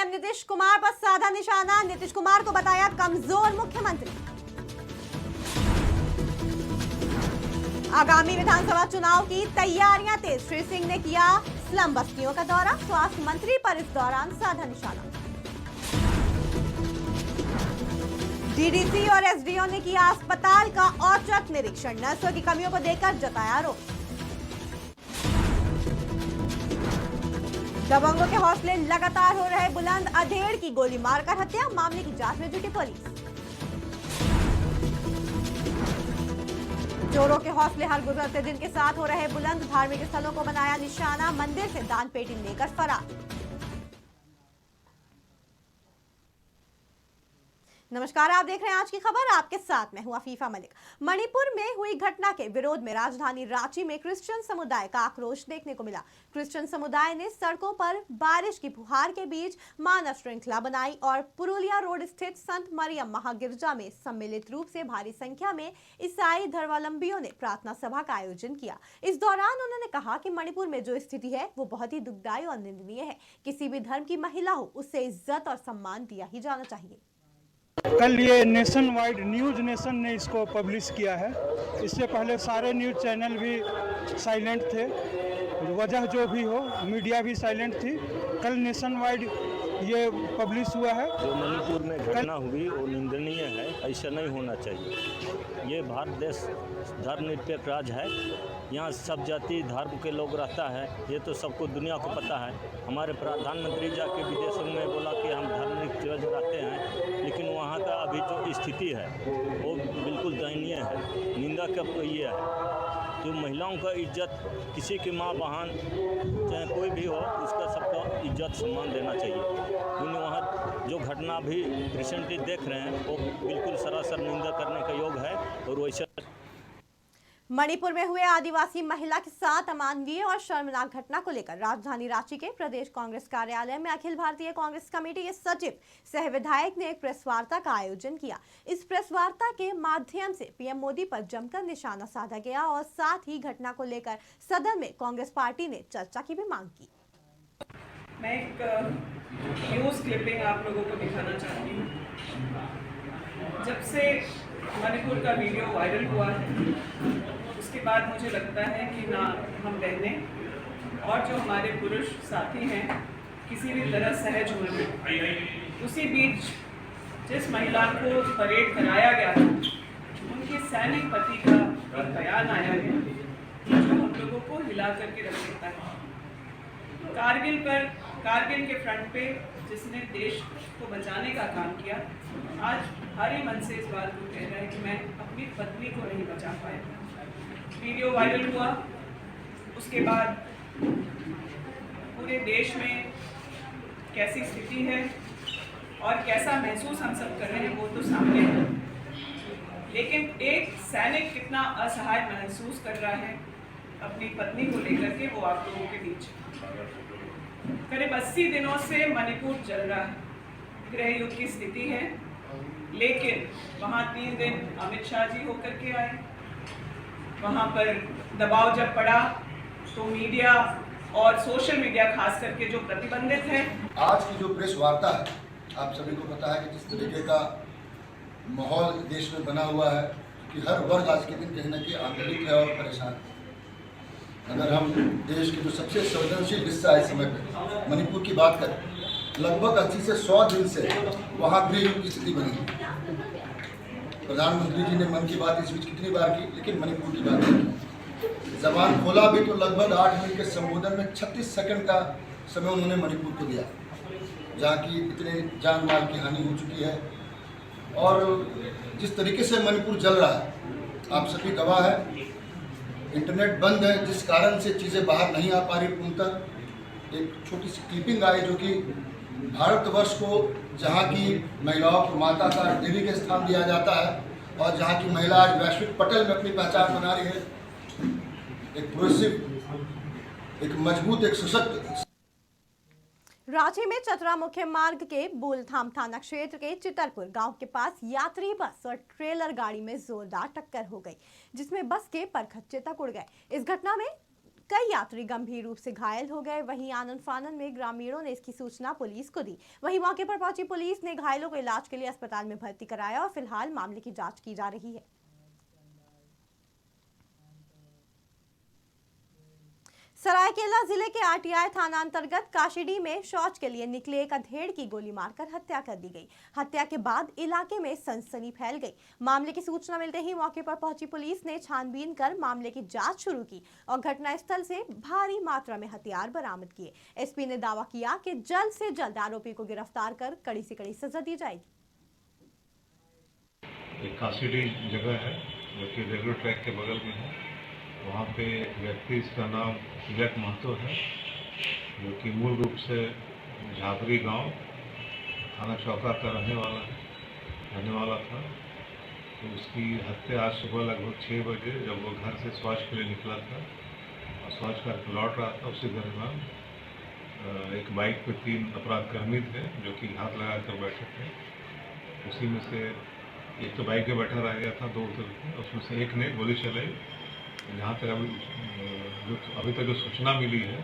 CM Nitish Kumar पर साधा निशाना, नीतीश कुमार को बताया कमजोर मुख्यमंत्री। आगामी विधानसभा चुनाव की तैयारियां तेज, श्री सिंह ने किया स्लम बस्तियों का दौरा, स्वास्थ्य मंत्री पर इस दौरान साधा निशाना। डीडीसी और एसडीओ ने किया अस्पताल का औचक निरीक्षण, नर्सों की कमियों को देखकर जताया आरोप। दबंगों के हौसले लगातार हो रहे बुलंद, अधेड़ की गोली मारकर हत्या, मामले की जांच में जुटी पुलिस। चोरों के हौसले हर गुजरते दिन के साथ हो रहे बुलंद, धार्मिक स्थलों को बनाया निशाना, मंदिर से दान पेटी लेकर फरार। नमस्कार, आप देख रहे हैं आज की खबर, आपके साथ मैं हूं अफीफा मलिक। मणिपुर में हुई घटना के विरोध में राजधानी रांची में क्रिश्चियन समुदाय का आक्रोश देखने को मिला। क्रिश्चियन समुदाय ने सड़कों पर बारिश की फुहार के बीच मानव श्रृंखला बनाई और पुरुलिया रोड स्थित संत मरियम महागिरजा में सम्मिलित रूप से भारी संख्या में ईसाई धर्मावलंबियों ने प्रार्थना सभा का आयोजन किया। इस दौरान उन्होंने कहा कि मणिपुर में जो स्थिति है वो बहुत ही दुखदायी और निंदनीय है। किसी भी धर्म की महिला हो, उससे इज्जत और सम्मान दिया ही जाना चाहिए। कल ये नेशन वाइड न्यूज़ नेशन ने इसको पब्लिश किया है। इससे पहले सारे न्यूज़ चैनल भी साइलेंट थे, वजह जो भी हो मीडिया भी साइलेंट थी। कल नेशन वाइड ये पब्लिश हुआ है। जो मणिपुर में घटना हुई वो निंदनीय है, ऐसा नहीं होना चाहिए। ये भारत देश धर्मनिरपेक्ष राज्य है, यहाँ सब जाति धर्म के लोग रहता है, ये तो सबको दुनिया को पता है। हमारे प्रधानमंत्री जाके विदेशों में बोला कि हम धर्मनिरपेक्ष रहते हैं, लेकिन वहाँ का अभी जो स्थिति है वो बिल्कुल दयनीय है। निंदा का तो ये है, जो महिलाओं का इज्जत, किसी की माँ बहन चाहे कोई भी हो, उसका सबका इज्जत सम्मान देना चाहिए। क्योंकि वहाँ जो घटना भी रिसेंटली देख रहे हैं वो बिल्कुल सरासर निंदा करने का योग है। और वैसे मणिपुर में हुए आदिवासी महिला के साथ अमानवीय और शर्मनाक घटना को लेकर राजधानी रांची के प्रदेश कांग्रेस कार्यालय में अखिल भारतीय कांग्रेस कमेटी के सचिव सह विधायक ने एक प्रेस वार्ता का आयोजन किया। इस प्रेस वार्ता के माध्यम से पीएम मोदी पर जमकर निशाना साधा गया और साथ ही घटना को लेकर सदन में कांग्रेस पार्टी ने चर्चा की भी मांग की। मैं एक न्यूज़ क्लिपिंग आप लोगों को दिखाना चाहती हूँ। जब से मणिपुर का वीडियो वायरल हुआ है, उसके बाद मुझे लगता है कि ना हम बहनें और जो हमारे पुरुष साथी हैं किसी भी तरह सहज हुए हैं। उसी बीच जिस महिला को परेड कराया गया था, उनके सैनिक पति का एक बयान आया है जो हम लोगों को हिला करके रख देता है। कारगिल के फ्रंट पे जिसने देश को बचाने का काम किया, आज भारी मन से इस बात को कह रहा है कि मैं अपनी पत्नी को नहीं बचा पाया। वीडियो वायरल हुआ, उसके बाद पूरे देश में कैसी स्थिति है और कैसा महसूस हम सब कर रहे हैं वो तो सामने है, लेकिन एक सैनिक कितना असहाय महसूस कर रहा है अपनी पत्नी को लेकर के, वो आप लोगों के बीच। करीब 80 दिनों से मणिपुर जल रहा है, गृह युद्ध की स्थिति है, लेकिन वहाँ 3 दिन अमित शाह जी होकर के आए। वहाँ पर दबाव जब पड़ा तो मीडिया और सोशल मीडिया खास करके जो प्रतिबंधित है। आज की जो प्रेस वार्ता है, आप सभी को पता है कि जिस तरीके का माहौल देश में बना हुआ है कि हर वर्ग आज के दिन कहीं न कहीं आंदोलित है और परेशान है। अगर हम देश के जो सबसे संवेदनशील हिस्सा है इस समय पर मणिपुर की बात करें, लगभग 80 से 100 दिन से वहाँ गृह युद्ध की स्थिति बनी है। प्रधानमंत्री जी ने मन की बात इस बीच कितनी बार की, लेकिन मणिपुर की बात नहीं। जबान खोला भी तो लगभग 8 मिनट के संबोधन में 36 सेकंड का समय उन्होंने मणिपुर को दिया, जहाँ की इतने जान माल की हानि हो चुकी है। और जिस तरीके से मणिपुर जल रहा है, आप सभी गवाह है। इंटरनेट बंद है, जिस कारण से चीज़ें बाहर नहीं आ पा रही पूर्णतः। एक छोटी सी क्लिपिंग आई जो कि भारतवर्ष को, जहाँ की महिलाओं को माता का देवी के स्थान दिया जाता है और जहाँ की महिला आज वैश्विक पटल में अपनी पहचान बना रही है, एक प्रोग्रेसिव, एक मजबूत, एक सशक्त। रांची में चतरा मुख्य मार्ग के बुलथाम थाना क्षेत्र के चितरपुर गांव के पास यात्री बस और ट्रेलर गाड़ी में जोरदार टक्कर हो गई, जिसमें बस के परखच्चे तक उड़ गए। इस घटना में कई यात्री गंभीर रूप से घायल हो गए। वहीं आनन फानन में ग्रामीणों ने इसकी सूचना पुलिस को दी। वहीं मौके पर पहुंची पुलिस ने घायलों को इलाज के लिए अस्पताल में भर्ती कराया और फिलहाल मामले की जांच की जा रही है। सरायकेला जिले के आरटीआई थाना अंतर्गत काशीडी में शौच के लिए निकले एक अधेड़ की गोली मारकर हत्या कर दी गई। हत्या के बाद इलाके में सनसनी फैल गई। मामले की सूचना मिलते ही मौके पर पहुंची पुलिस ने छानबीन कर मामले की जांच शुरू की और घटनास्थल से भारी मात्रा में हथियार बरामद किए। एसपी ने दावा किया कि जल्द से जल्द आरोपी को गिरफ्तार कर कड़ी से कड़ी सजा दी जाएगी। एक काशीडी जगह है जो कि रेलवे ट्रैक के बगल में है। वहाँ पे एक व्यक्ति, इसका नाम विवेक महतो है, जो कि मूल रूप से झापरी गांव थाना चौका का रहने वाला था। तो उसकी हत्या आज सुबह लगभग 6 बजे जब वो घर से शौच के लिए निकला था और शौच करके लौट रहा था, उसी दरमियान एक बाइक पे 3 अपराधकर्मी थे जो कि हाथ लगा कर बैठे थे। उसी में से एक तो बाइक पे बैठा रह गया था, 2 उतर थे, उसमें से एक ने गोली चलाई। जहाँ तक अभी तक जो सूचना मिली है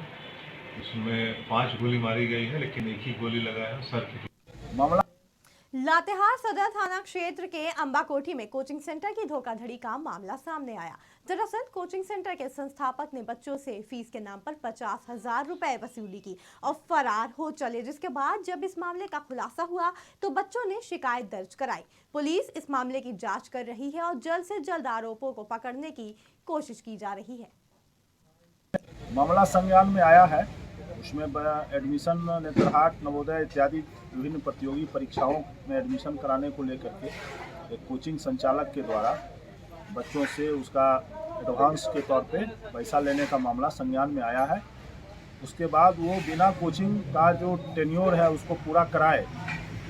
उसमें 5 गोली मारी गई है, लेकिन एक ही गोली लगा है सर की। मामला लातेहार सदर थाना क्षेत्र के अंबाकोठी में कोचिंग सेंटर की धोखाधड़ी का मामला सामने आया। दरअसल कोचिंग सेंटर के संस्थापक ने बच्चों से फीस के नाम पर 50,000 रुपए वसूली की और फरार हो चले, जिसके बाद जब इस मामले का खुलासा हुआ तो बच्चों ने शिकायत दर्ज कराई। पुलिस इस मामले की जांच कर रही है और जल्द से जल्द आरोपों को पकड़ने की कोशिश की जा रही है। मामला संज्ञान में आया है। उसमें एडमिशन, नेत्रहाट, नवोदय इत्यादि विभिन्न प्रतियोगी परीक्षाओं में एडमिशन कराने को लेकर के एक कोचिंग संचालक के द्वारा बच्चों से उसका एडवांस के तौर पे पैसा लेने का मामला संज्ञान में आया है। उसके बाद वो बिना कोचिंग का जो टेन्योर है उसको पूरा कराए,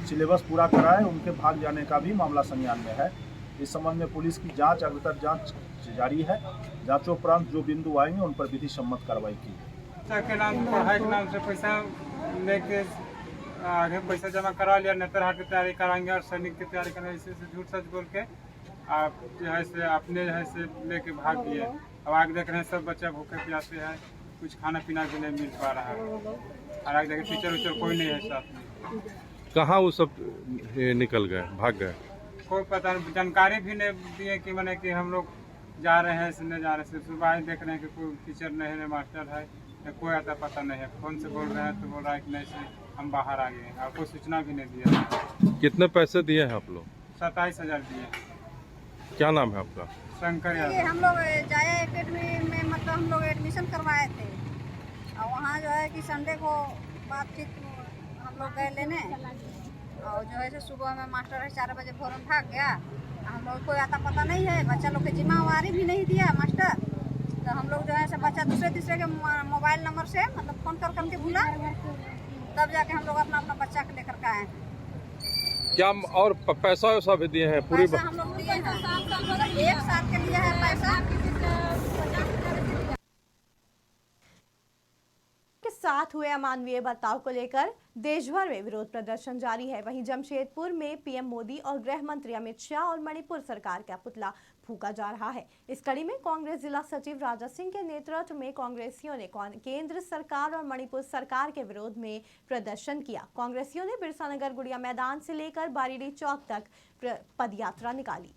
सिलेबस पूरा कराए, उनके भाग जाने का भी मामला संज्ञान में है। इस संबंध में पुलिस की जांच अग्रतर जांच जारी है। जांचोपरांत जो बिंदु आएंगे उन पर विधि सम्मत कार्रवाई की। के नाम, पढ़ाई के नाम से पैसा लेके आगे पैसा जमा करा लिया, नेत्रहाट की तैयारी कराएंगे और सैनिक की तैयारी करेंगे, ऐसे झूठ सच बोल के आप जो है से अपने जो है से लेके भाग दिए। अब आगे देख रहे हैं सब बच्चा भूखे प्यासे है, कुछ खाना पीना भी नहीं मिल पा रहा है और आगे देखें टीचर उचर कोई नहीं है साथ में। कहाँ वो सब निकल गए, भाग गए? कोई पता नहीं, जानकारी भी नहीं दिए कि मैंने कि हम लोग जा रहे हैं, इसलिए जा रहे हैं। सुबह ही देख रहे हैं कि कोई टीचर नहीं है, मास्टर है, कोई आता पता नहीं है। फोन से बोल रहे हैं तो बोल रहा है कि नहीं से हम बाहर आ गए और कोई सूचना भी नहीं दिया। कितने पैसे दिए हैं आप लोग? 27,000 दिए। क्या नाम है आपका? शंकर यादव। हम लोग जाया एकेडमी में, मतलब हम लोग एडमिशन करवाए थे और वहाँ जो है कि संडे को बातचीत हम लोग गए लेने और जो है सुबह में मास्टर है 4 बजे भोर में भाग गया। हम लोग कोई आता पता नहीं है, बच्चा लोग के जिम्मेवारी भी नहीं दिया मास्टर। तो हम लोग जो है से बच्चा दूसरे तीसरे के मोबाइल नंबर से मतलब फ़ोन कर के बुला, तब जाके हम लोग अपना बच्चा के लेकर के आए। क्या और पैसा वैसा भी दिए हैं? पूरी पैसा हम लोग दिए हैं, 1 साल के लिए है पैसा। के साथ हुए अमानवीय बर्ताव को लेकर देश भर में विरोध प्रदर्शन जारी है। वहीं जमशेदपुर में पीएम मोदी और गृह मंत्री अमित शाह और मणिपुर सरकार का पुतला फूंका जा रहा है। इस कड़ी में कांग्रेस जिला सचिव राजा सिंह के नेतृत्व में कांग्रेसियों ने केंद्र सरकार और मणिपुर सरकार के विरोध में प्रदर्शन किया। कांग्रेसियों ने बिरसा नगर गुड़िया मैदान से लेकर बारीडी चौक तक पदयात्रा निकाली।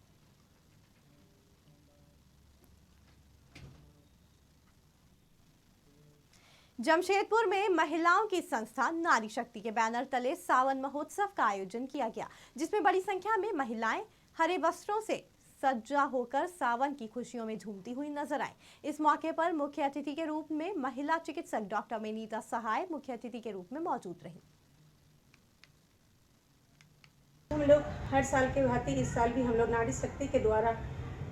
जमशेदपुर में महिलाओं की संस्था नारी शक्ति के बैनर तले सावन महोत्सव का आयोजन किया गया, जिसमें बड़ी संख्या में महिलाएं हरे वस्त्रों से सज्जा होकर सावन की खुशियों में झूमती हुई नजर आए। इस मौके पर मुख्य अतिथि के रूप में महिला चिकित्सक डॉक्टर मेनीता सहाय मुख्य अतिथि के रूप में मौजूद रही। हम लोग हर साल के भांति इस साल भी हम लोग नारी शक्ति के द्वारा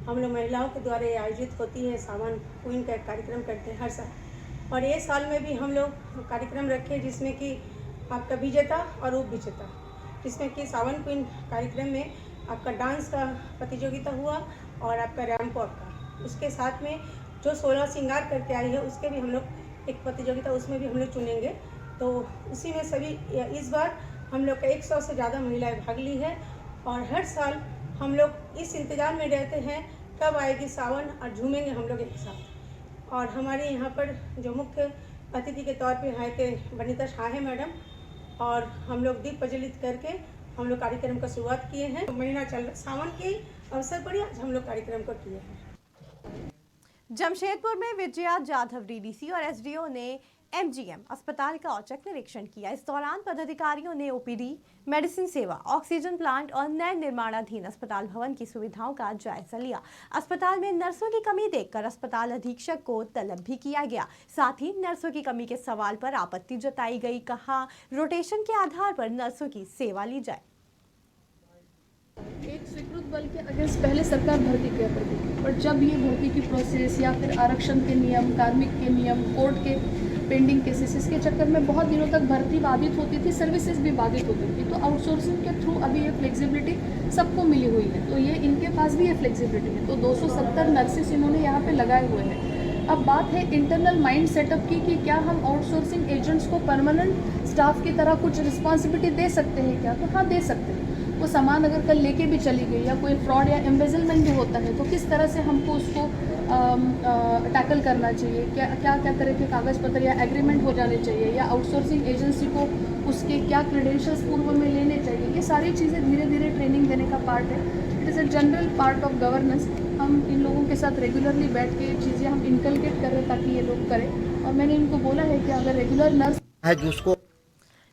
हम लोग महिलाओं के द्वारा आयोजित होती है सावन क्वीन का कार्यक्रम करते हैं हर साल, और ये साल में भी हम लोग कार्यक्रम रखे जिसमें कि आपका विजेता और उप विजेता, जिसमें कि सावन क्वीन कार्यक्रम में आपका डांस का प्रतियोगिता हुआ और आपका रैंप वॉक का। उसके साथ में जो 16 श्रृंगार करके आई है उसके भी हम लोग एक प्रतियोगिता उसमें भी हम लोग चुनेंगे। तो उसी में सभी इस बार हम लोग का 100 से ज़्यादा महिलाएं भाग ली है और हर साल हम लोग इस इंतजार में रहते हैं कब आएगी सावन और झूमेंगे हम लोग एक साथ। और हमारे यहाँ पर जो मुख्य अतिथि के तौर पे आए थे वनिता शाह मैडम, और हम लोग दीप प्रज्वलित करके हम लोग कार्यक्रम का शुरुआत किए हैं। महीना चल रहा सावन के अवसर पर आज हम लोग कार्यक्रम को किए हैं। जमशेदपुर में विजया जाधव डीडीसी और एसडीओ ने एमजीएम अस्पताल का औचक निरीक्षण किया। इस दौरान पदाधिकारियों ने ओपीडी, मेडिसिन सेवा, ऑक्सीजन प्लांट और नए निर्माणाधीन अस्पताल भवन की सुविधाओं का जायजा लिया। अस्पताल में नर्सों की कमी देखकर अस्पताल अधीक्षक को तलब भी किया गया। साथ ही नर्सों की कमी के सवाल पर आपत्ति जताई गई। कहा, रोटेशन के आधार पर नर्सों की सेवा ली जाए। एक स्वीकृत बल के अगेंस्ट पहले सरकार भर्ती किया करती थी, पर जब ये भर्ती की प्रोसेस या फिर आरक्षण के नियम, कार्मिक के नियम, कोर्ट के पेंडिंग केसेस, इसके चक्कर में बहुत दिनों तक भर्ती बाधित होती थी, सर्विसेज भी बाधित होती थी। तो आउटसोर्सिंग के थ्रू अभी ये फ्लेक्सिबिलिटी सबको मिली हुई है, तो ये इनके पास भी ये फ्लेक्सिबिलिटी है। तो 270 नर्सेस इन्होंने यहाँ पे लगाए हुए हैं। अब बात है इंटरनल माइंड सेटअप की कि क्या हम आउटसोर्सिंग एजेंट्स को परमानेंट स्टाफ की तरह कुछ रिस्पॉन्सिबिलिटी दे सकते हैं क्या? तो हाँ, दे सकते हैं। वो सामान अगर कल लेके भी चली गई या कोई फ्रॉड या एम्बेजलमेंट भी होता है, तो किस तरह से हमको उसको टैकल करना चाहिए, क्या क्या तरह के कागज़ पत्र या एग्रीमेंट हो जाने चाहिए, या आउटसोर्सिंग एजेंसी को उसके क्या क्रेडेंशियल्स पूर्व में लेने चाहिए, ये सारी चीज़ें धीरे धीरे ट्रेनिंग देने का पार्ट है। It is a general part of governance. हम इन लोगों के साथ रेगुलरली बैठ के चीज़ें हम इनकलकेट कर रहे हैं ताकि ये लोग करें। और मैंने इनको बोला है कि अगर रेगुलर नर्स है जिसको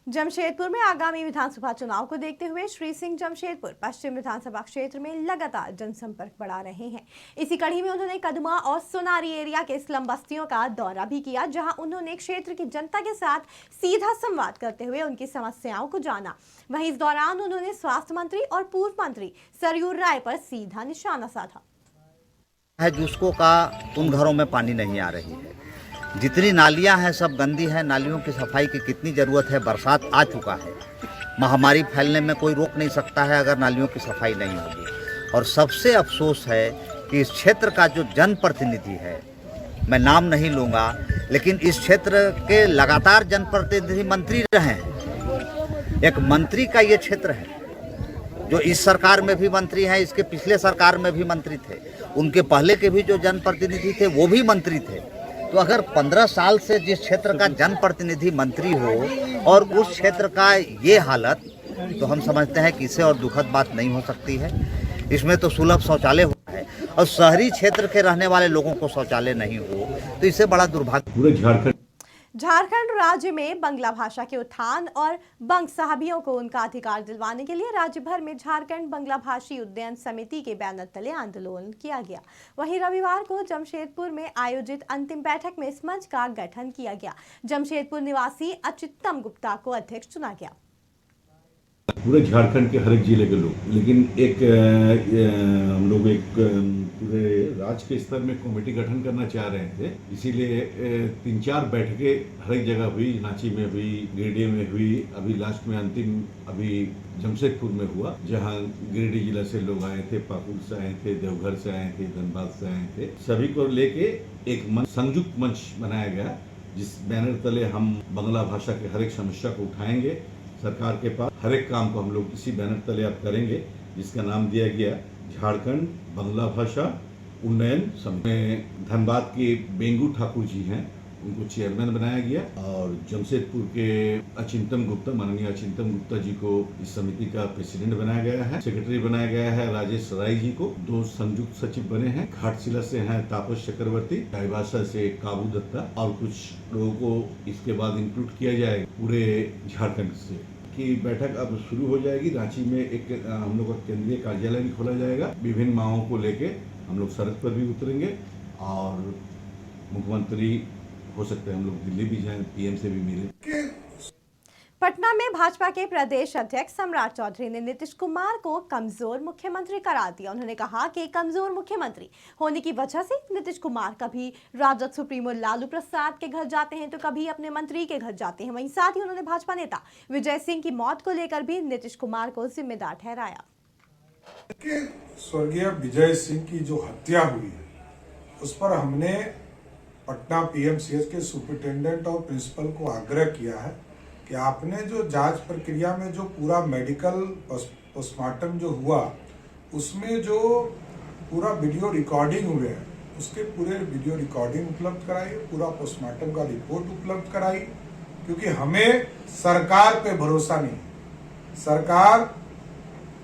जमशेदपुर में आगामी विधानसभा चुनाव को देखते हुए श्री सिंह जमशेदपुर पश्चिम विधानसभा क्षेत्र में लगातार जनसंपर्क बढ़ा रहे हैं। इसी कड़ी में उन्होंने कदमा और सोनारी एरिया के स्लम बस्तियों का दौरा भी किया, जहां उन्होंने क्षेत्र की जनता के साथ सीधा संवाद करते हुए उनकी समस्याओं को जाना। वहीं इस दौरान उन्होंने स्वास्थ्य मंत्री और पूर्व मंत्री सरयू राय पर सीधा निशाना साधा है, जिसको का उन घरों में पानी नहीं आ रही है। जितनी नालियां हैं सब गंदी हैं। नालियों की सफाई की कितनी ज़रूरत है। बरसात आ चुका है, महामारी फैलने में कोई रोक नहीं सकता है अगर नालियों की सफाई नहीं होगी। और सबसे अफसोस है कि इस क्षेत्र का जो जनप्रतिनिधि है, मैं नाम नहीं लूँगा, लेकिन इस क्षेत्र के लगातार जनप्रतिनिधि मंत्री रहे हैं। एक मंत्री का ये क्षेत्र है जो इस सरकार में भी मंत्री हैं, इसके पिछले सरकार में भी मंत्री थे, उनके पहले के भी जो जनप्रतिनिधि थे वो भी मंत्री थे। तो अगर 15 साल से जिस क्षेत्र का जनप्रतिनिधि मंत्री हो और उस क्षेत्र का ये हालत, तो हम समझते हैं कि इससे और दुखद बात नहीं हो सकती है। इसमें तो सुलभ शौचालय हुआ है और शहरी क्षेत्र के रहने वाले लोगों को शौचालय नहीं हो, तो इससे बड़ा दुर्भाग्य। पूरे झारखंड राज्य में बंगला भाषा के उत्थान और बंग साहबियों को उनका अधिकार दिलवाने के लिए राज्य भर में झारखंड बंगला भाषी उद्ययन समिति के बैनर तले आंदोलन किया गया। वहीं रविवार को जमशेदपुर में आयोजित अंतिम बैठक में इस मंच का गठन किया गया। जमशेदपुर निवासी अच्युतम गुप्ता को अध्यक्ष चुना गया। पूरे झारखंड के हर एक जिले के लोग, लेकिन एक हम लोग एक पूरे राज्य के स्तर में कमेटी गठन करना चाह रहे थे। इसीलिए 3-4 बैठकें हर एक जगह हुई। रांची में हुई, गिरिडीह में हुई, अभी लास्ट में अंतिम अभी जमशेदपुर में हुआ, जहां गिरिडीह जिला से लोग आए थे, पाकुड़ से आए थे, देवघर से आए थे, धनबाद से आए थे। सभी को लेके एक संयुक्त मंच बनाया गया, जिस बैनर तले हम बंगला भाषा के हर एक समस्या को उठाएंगे। सरकार के पास हर एक काम को हम लोग इसी बैनर तले अब करेंगे, जिसका नाम दिया गया झारखंड बंगला भाषा उन्नयन समिति। धनबाद के बेंगू ठाकुर जी हैं, उनको चेयरमैन बनाया गया, और जमशेदपुर के अचिंतम गुप्ता, माननीय अचिंतम गुप्ता जी को इस समिति का प्रेसिडेंट बनाया गया है। सेक्रेटरी बनाया गया है राजेश राय जी को। 2 संयुक्त सचिव बने हैं। घाटशिला से हैं तापस चक्रवर्ती, चाईबासा से काबू दत्ता, और कुछ लोगों को इसके बाद इंक्लूड किया जाएगा पूरे झारखंड से। की बैठक अब शुरू हो जाएगी। रांची में एक हम लोग का केंद्रीय कार्यालय भी खोला जाएगा। विभिन्न मांगों को लेके हम लोग सड़क पर भी उतरेंगे, और मुख्यमंत्री हो सकते हैं हम लोग दिल्ली भी जाएं, पीएम से भी मिले। पटना में भाजपा के प्रदेश अध्यक्ष सम्राट चौधरी ने नीतीश कुमार को कमजोर मुख्यमंत्री करार दिया। उन्होंने कहा कि कमजोर मुख्यमंत्री होने की वजह से नीतीश कुमार कभी राजद सुप्रीमो लालू प्रसाद के घर जाते हैं तो कभी अपने मंत्री के घर जाते हैं। वहीं साथ ही उन्होंने भाजपा नेता विजय सिंह की मौत को लेकर भी नीतीश कुमार को जिम्मेदार ठहराया। स्वर्गीय विजय सिंह की जो हत्या हुई है, उस पर हमने पटना पीएमसीएच के सुपरिटेंडेंट और प्रिंसिपल को आग्रह किया है कि आपने जो जांच प्रक्रिया में जो पूरा मेडिकल पोस्टमार्टम जो हुआ, उसमें जो पूरा वीडियो रिकॉर्डिंग हुए हैं, उसके पूरे वीडियो रिकॉर्डिंग उपलब्ध कराइए, पूरा पोस्टमार्टम का रिपोर्ट उपलब्ध कराइए, क्योंकि हमें सरकार पे भरोसा नहीं है। सरकार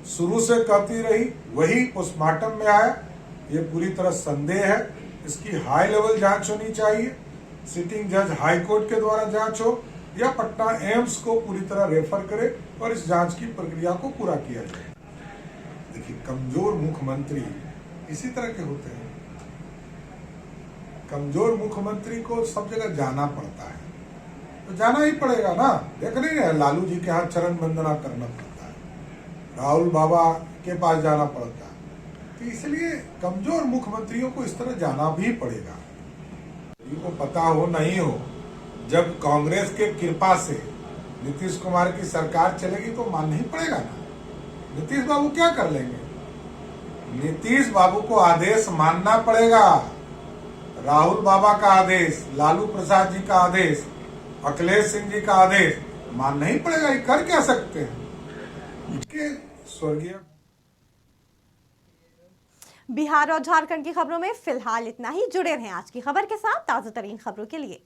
शुरू से कहती रही, वही पोस्टमार्टम में आया, ये पूरी तरह संदेह है। इसकी हाई लेवल जांच होनी चाहिए, सिटिंग जज हाई कोर्ट के द्वारा जांच हो या पटना एम्स को पूरी तरह रेफर करे और इस जांच की प्रक्रिया को पूरा किया जाए। देखिए, कमजोर मुख्यमंत्री इसी तरह के होते हैं। कमजोर मुख्यमंत्री को सब जगह जाना पड़ता है, तो जाना ही पड़ेगा ना। देख नहीं रहे, लालू जी के हाथ चरण वंदना करना पड़ता है, राहुल बाबा के पास जाना पड़ता है, तो इसलिए कमजोर मुख्यमंत्रियों को इस तरह जाना भी पड़ेगा। इनको पता हो नहीं हो, जब कांग्रेस के कृपा से नीतीश कुमार की सरकार चलेगी तो मानना ही पड़ेगा ना। नीतीश बाबू क्या कर लेंगे? नीतीश बाबू को आदेश मानना पड़ेगा। राहुल बाबा का आदेश, लालू प्रसाद जी का आदेश, अखिलेश सिंह जी का आदेश मानना ही पड़ेगा। ये कर क्या सकते हैं? इसके स्वर्गीय बिहार और झारखंड की खबरों में फिलहाल इतना ही। जुड़े रहें आज की खबर के साथ ताजा तरीन खबरों के लिए।